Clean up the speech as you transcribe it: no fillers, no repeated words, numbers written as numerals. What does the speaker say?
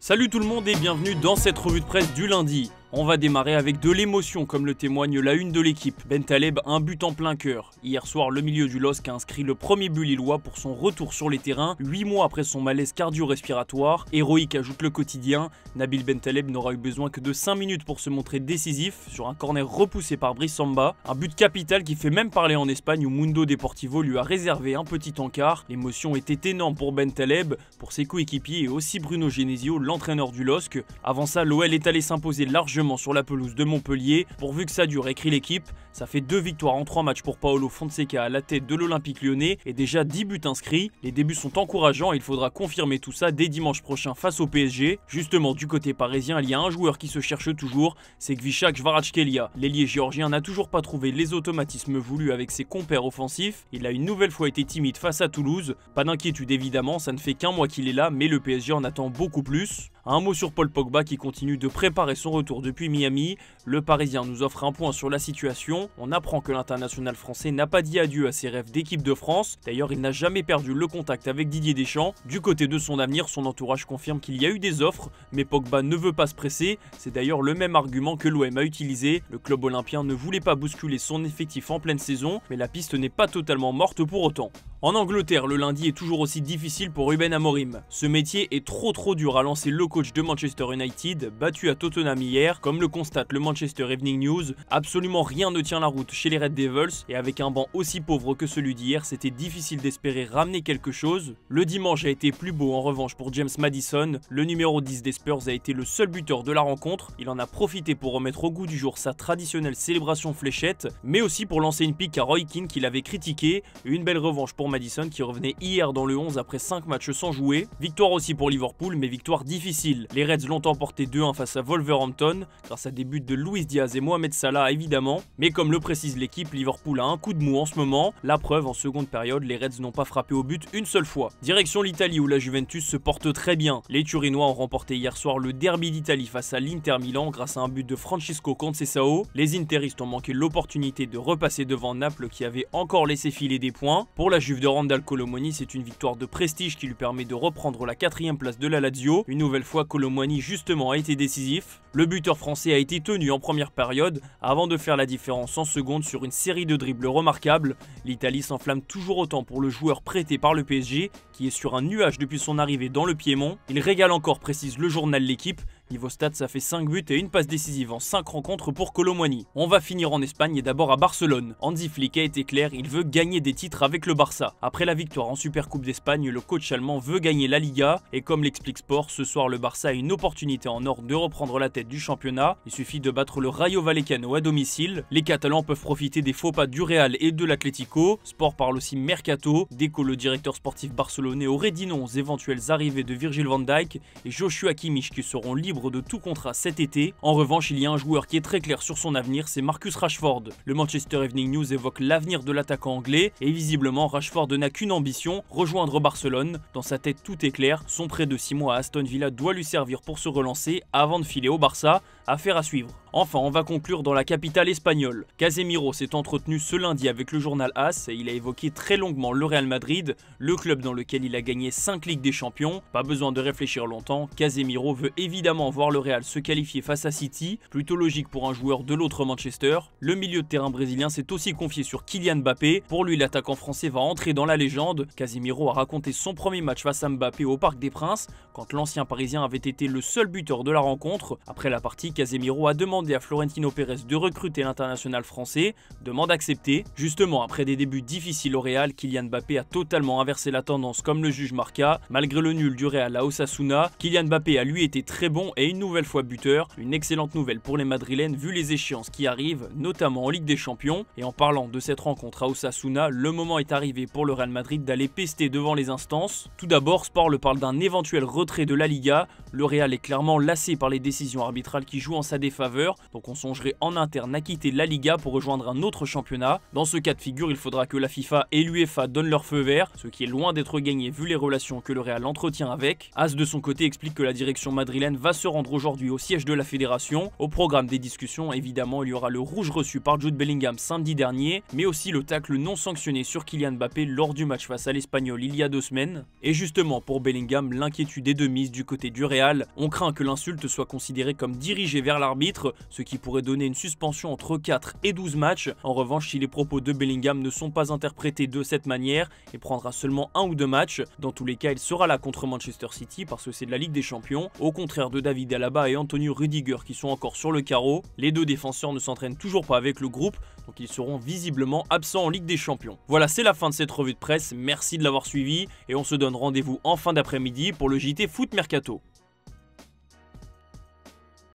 Salut tout le monde et bienvenue dans cette revue de presse du lundi. On va démarrer avec de l'émotion comme le témoigne la une de l'équipe. Bentaleb, un but en plein cœur. Hier soir, le milieu du LOSC a inscrit le premier but lillois pour son retour sur les terrains, 8 mois après son malaise cardio-respiratoire. Héroïque, ajoute le quotidien, Nabil Bentaleb n'aura eu besoin que de 5 minutes pour se montrer décisif sur un corner repoussé par Brice Samba. Un but capital qui fait même parler en Espagne où Mundo Deportivo lui a réservé un petit encart. L'émotion était énorme pour Bentaleb, pour ses coéquipiers et aussi Bruno Genesio, l'entraîneur du LOSC. Avant ça, l'OL est allé s'imposer largement sur la pelouse de Montpellier. Pourvu que ça dure, écrit l'équipe. Ça fait 2 victoires en 3 matchs pour Paulo Fonseca à la tête de l'Olympique Lyonnais et déjà 10 buts inscrits. Les débuts sont encourageants et il faudra confirmer tout ça dès dimanche prochain face au PSG. Justement, du côté parisien, il y a un joueur qui se cherche toujours, c'est Kvichak Kvaratskhelia. L'ailier géorgien n'a toujours pas trouvé les automatismes voulus avec ses compères offensifs. Il a une nouvelle fois été timide face à Toulouse. Pas d'inquiétude évidemment, ça ne fait qu'un mois qu'il est là, mais le PSG en attend beaucoup plus. Un mot sur Paul Pogba qui continue de préparer son retour depuis Miami. Le Parisien nous offre un point sur la situation. On apprend que l'international français n'a pas dit adieu à ses rêves d'équipe de France. D'ailleurs, il n'a jamais perdu le contact avec Didier Deschamps. Du côté de son avenir, son entourage confirme qu'il y a eu des offres, mais Pogba ne veut pas se presser. C'est d'ailleurs le même argument que l'OM a utilisé. Le club olympien ne voulait pas bousculer son effectif en pleine saison, mais la piste n'est pas totalement morte pour autant. En Angleterre, le lundi est toujours aussi difficile pour Ruben Amorim. Ce métier est trop dur à lancer le coach de Manchester United, battu à Tottenham hier, comme le constate le Manchester Evening News. Absolument rien ne tient la route chez les Red Devils, et avec un banc aussi pauvre que celui d'hier, c'était difficile d'espérer ramener quelque chose. Le dimanche a été plus beau en revanche pour James Maddison. Le numéro 10 des Spurs a été le seul buteur de la rencontre. Il en a profité pour remettre au goût du jour sa traditionnelle célébration fléchette, mais aussi pour lancer une pique à Roy Keane qu'il avait critiqué. Une belle revanche pour Maddison qui revenait hier dans le 11 après 5 matchs sans jouer. Victoire aussi pour Liverpool, mais victoire difficile. Les Reds l'ont emporté 2-1 face à Wolverhampton, grâce à des buts de Luis Diaz et Mohamed Salah évidemment. Mais comme le précise l'équipe, Liverpool a un coup de mou en ce moment. La preuve, en seconde période, les Reds n'ont pas frappé au but une seule fois. Direction l'Italie où la Juventus se porte très bien. Les Turinois ont remporté hier soir le derby d'Italie face à l'Inter Milan grâce à un but de Francisco Conceição. Les Interistes ont manqué l'opportunité de repasser devant Naples qui avait encore laissé filer des points. Pour la Juve de Randal Colomoni, c'est une victoire de prestige qui lui permet de reprendre la 4e place de la Lazio. Une nouvelle fois, Colomoni justement a été décisif. Le buteur français a été tenu en première période avant de faire la différence en seconde sur une série de dribbles remarquables. L'Italie s'enflamme toujours autant pour le joueur prêté par le PSG qui est sur un nuage depuis son arrivée dans le Piémont. Il régale encore, précise le journal L'Équipe. Niveau stats, ça fait 5 buts et une passe décisive en 5 rencontres pour Colomoni. On va finir en Espagne et d'abord à Barcelone. Hansi Flick a été clair, il veut gagner des titres avec le Barça. Après la victoire en Supercoupe d'Espagne, le coach allemand veut gagner la Liga. Et comme l'explique Sport, ce soir le Barça a une opportunité en or de reprendre la tête du championnat. Il suffit de battre le Rayo Vallecano à domicile. Les Catalans peuvent profiter des faux pas du Real et de l'Atlético. Sport parle aussi mercato. Deco, le directeur sportif barcelonais, aurait dit non aux éventuelles arrivées de Virgil van Dijk et Joshua Kimmich qui seront libres de tout contrat cet été. En revanche, il y a un joueur qui est très clair sur son avenir, c'est Marcus Rashford. Le Manchester Evening News évoque l'avenir de l'attaquant anglais et visiblement Rashford n'a qu'une ambition, rejoindre Barcelone. Dans sa tête tout est clair, son prêt de 6 mois à Aston Villa doit lui servir pour se relancer avant de filer au Barça. Affaire à suivre. Enfin, on va conclure dans la capitale espagnole. Casemiro s'est entretenu ce lundi avec le journal AS et il a évoqué très longuement le Real Madrid, le club dans lequel il a gagné 5 Ligues des Champions. Pas besoin de réfléchir longtemps, Casemiro veut évidemment voir le Real se qualifier face à City, plutôt logique pour un joueur de l'autre Manchester. Le milieu de terrain brésilien s'est aussi confié sur Kylian Mbappé. Pour lui, l'attaquant français va entrer dans la légende. Casemiro a raconté son premier match face à Mbappé au Parc des Princes, quand l'ancien parisien avait été le seul buteur de la rencontre. Après la partie, Casemiro a demandé à Florentino Pérez de recruter l'international français, demande acceptée. Justement, après des débuts difficiles au Real, Kylian Mbappé a totalement inversé la tendance comme le juge Marca. Malgré le nul du Real à Osasuna, Kylian Mbappé a lui été très bon et une nouvelle fois buteur. Une excellente nouvelle pour les Madrilènes vu les échéances qui arrivent, notamment en Ligue des Champions. Et en parlant de cette rencontre à Osasuna, le moment est arrivé pour le Real Madrid d'aller pester devant les instances. Tout d'abord, Sport le parle d'un éventuel retrait de la Liga. Le Real est clairement lassé par les décisions arbitrales qui jouent en sa défaveur, donc on songerait en interne à quitter la Liga pour rejoindre un autre championnat. Dans ce cas de figure, il faudra que la FIFA et l'UEFA donnent leur feu vert, ce qui est loin d'être gagné vu les relations que le Real entretient avec. As de son côté explique que la direction madrilène va se se rendre aujourd'hui au siège de la fédération. Au programme des discussions, évidemment, il y aura le rouge reçu par Jude Bellingham samedi dernier, mais aussi le tacle non sanctionné sur Kylian Mbappé lors du match face à l'Espagnol il y a 2 semaines. Et justement, pour Bellingham, l'inquiétude est de mise du côté du Real. On craint que l'insulte soit considérée comme dirigée vers l'arbitre, ce qui pourrait donner une suspension entre 4 et 12 matchs. En revanche, si les propos de Bellingham ne sont pas interprétés de cette manière, il prendra seulement 1 ou 2 matchs. Dans tous les cas, il sera là contre Manchester City parce que c'est de la Ligue des Champions, au contraire de David Alaba et Antonio Rüdiger qui sont encore sur le carreau. Les deux défenseurs ne s'entraînent toujours pas avec le groupe, donc ils seront visiblement absents en Ligue des Champions. Voilà, c'est la fin de cette revue de presse, merci de l'avoir suivi et on se donne rendez-vous en fin d'après-midi pour le JT Foot Mercato.